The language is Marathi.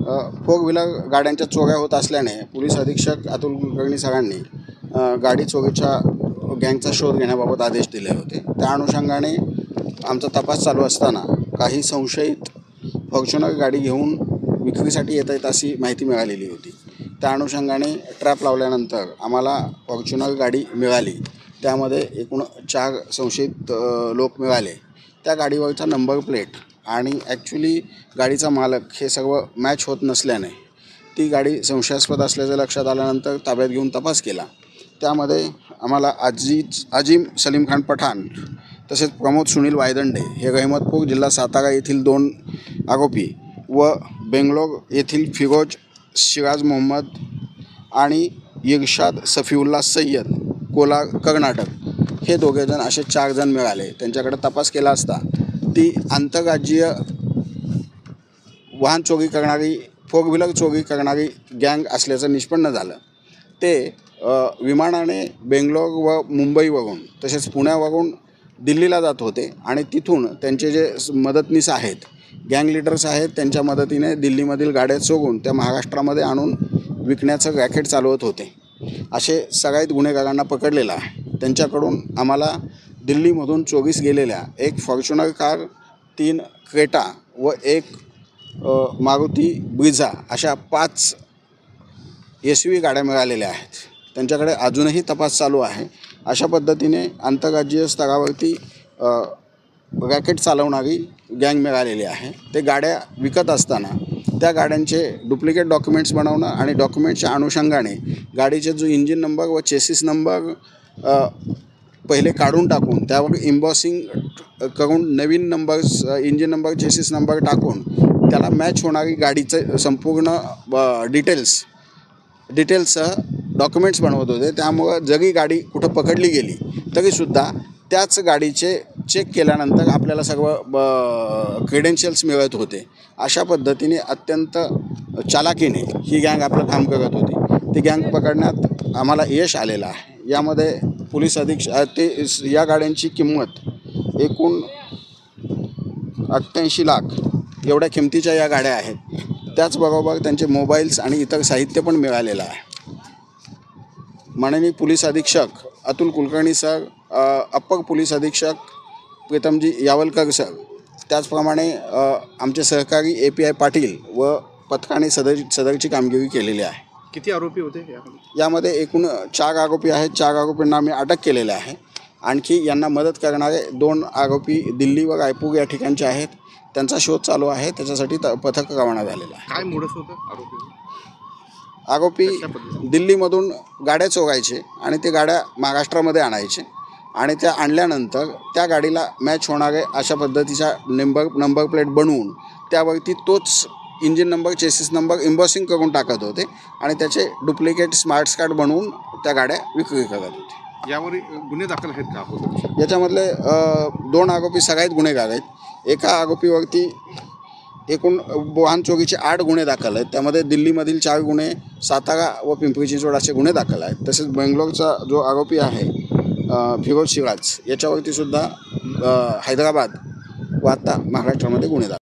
फोर व्हीलर गाड्यांच्या चोऱ्या होत असल्याने पोलीस अधीक्षक अतुल कुलकर्णी सरांनी गाडी चोरीच्या गँगचा शोध घेण्याबाबत आदेश दिले होते। त्या अनुषंगाने आमचा तपास चालू असताना काही संशयित फॉर्च्युनर गाडी घेऊन विक्रीसाठी येत आहेत अशी माहिती मिळालेली होती। त्या अनुषंगाने ट्रॅप लावल्यानंतर आम्हाला फॉर्च्युनर गाडी मिळाली। त्यामध्ये एकूण 4 संशयित लोक मिळाले। त्या गाडीवरचा नंबर प्लेट आणि ॲक्च्युली गाडीचा मालक हे सर्व मॅच होत नसल्याने ती गाडी संशयास्पद असल्याचं लक्षात आल्यानंतर ताब्यात घेऊन तपास केला। त्यामध्ये आम्हाला अजीम सलीम खान पठाण तसेच प्रमोद सुनील वायदंडे हे रहमतपूर जिल्हा सातारा येथील 2 आरोपी व बेंगलोर येथील फिरोज सिराज मोहम्मद आणि इर्शाद सफीउल्ला सय्यद कोलार कर्नाटक हे दोघेजण असे 4 जण मिळाले। त्यांच्याकडे तपास केला असता ती आंतरराज्यीय वाहन चोरी करणारी फोर व्हीलर चोरी करणारी गँग असल्याचं निष्पन्न झालं। ते विमानाने बेंगलोर व मुंबईवरून तसेच पुण्यावरून दिल्लीला जात होते आणि तिथून त्यांचे जे मदतनीस आहेत, गँग लीडर्स आहेत, त्यांच्या मदतीने दिल्लीमधील गाड्या चोरून त्या महाराष्ट्रामध्ये आणून विकण्याचं रॅकेट चालवत होते। असे सगळ्यात गुन्हेगारांना पकडलेला आहे। त्यांच्याकडून आम्हाला दिल्लीमधून चोरीस गेलेल्या 1 फॉर्च्युनर कार, 3 क्रेटा व 1 मारुती ब्रिझा अशा 5 SUV गाड्या मिळालेल्या आहेत। त्यांच्याकडे अजूनही तपास चालू आहे। अशा पद्धतीने आंतरराज्यीय स्तरावरती रॅकेट चालवणारी गँग मिळालेली आहे। ते गाड्या विकत असताना त्या गाड्यांचे डुप्लिकेट डॉक्युमेंट्स बनवणं आणि डॉक्युमेंटच्या अनुषंगाने गाडीचे जो इंजिन नंबर व चेसिस नंबर पहिले काढून टाकून त्यावर इम्बॉसिंग करून नवीन numbers engine number chassis number टाकून त्याला मॅच होणारी गाडीचं संपूर्ण डिटेल्ससह डॉक्युमेंट्स बनवत होते। त्यामुळं जरी गाडी कुठं पकडली गेली तरीसुद्धा त्याच गाडीचे चेक केल्यानंतर आपल्याला सर्व क्रेडेन्शियल्स मिळत होते। अशा पद्धतीने अत्यंत चालाकीने ही गँग आपलं काम करत होती। ती गँग पकडण्यात आम्हाला यश आलेलं आहे। यामध्ये पोलीस अधीक्षक या गाड्यांची किंमत एकूण 88 लाख एवढ्या किमतीच्या या गाड्या आहेत। त्याचबरोबर त्यांचे मोबाईल्स आणि इतर साहित्य पण मिळालेलं आहे। माननीय पोलीस अधीक्षक Atul Kulkarni sir, upper police अधीक्षक प्रीतमजी यावलकर सर, त्याचप्रमाणे आमचे सहकारी API पाटील व पथकाने सदरची कामगिरी केलेली आहे। किती आरोपी होते यामध्ये एकूण 4 आरोपी आहेत। 4 आरोपींना आम्ही अटक केलेले आहे। आणखी यांना मदत करणारे 2 आरोपी दिल्ली व रायपूर या ठिकाणचे आहेत। त्यांचा शोध चालू आहे। त्याच्यासाठी पथक रवाना झालेलं आहे। काय मोडस होतं आरोपी दिल्लीमधून गाड्या चोरायचे आणि ते गाड्या महाराष्ट्रामध्ये आणायचे आणि त्या आणल्यानंतर त्या गाडीला मॅच होणारे अशा पद्धतीचा नंबर प्लेट बनवून त्यावरती तोच इंजिन नंबर चेसिस नंबर इम्बॉसिंग करून टाकत होते आणि त्याचे डुप्लिकेट स्मार्ट कार्ड बनवून त्या गाड्या विक्री करत होते। यावर गुन्हे दाखल आहेत का? याच्यामधले 2 आरोपी सगळ्यात गुन्हेगार आहेत। एका आरोपीवरती एकूण वाहन चोरीचे 8 गुन्हे दाखल आहेत। त्यामध्ये दिल्लीमधील 4 गुन्हे, सातारा व पिंपरी चिंचवड असे गुन्हे दाखल आहेत। तसेच बेंगलोरचा जो आरोपी आहे फिरोज सिराज याच्यावरती सुद्धा हैदराबाद व आता महाराष्ट्रामध्ये गुन्हे दाखल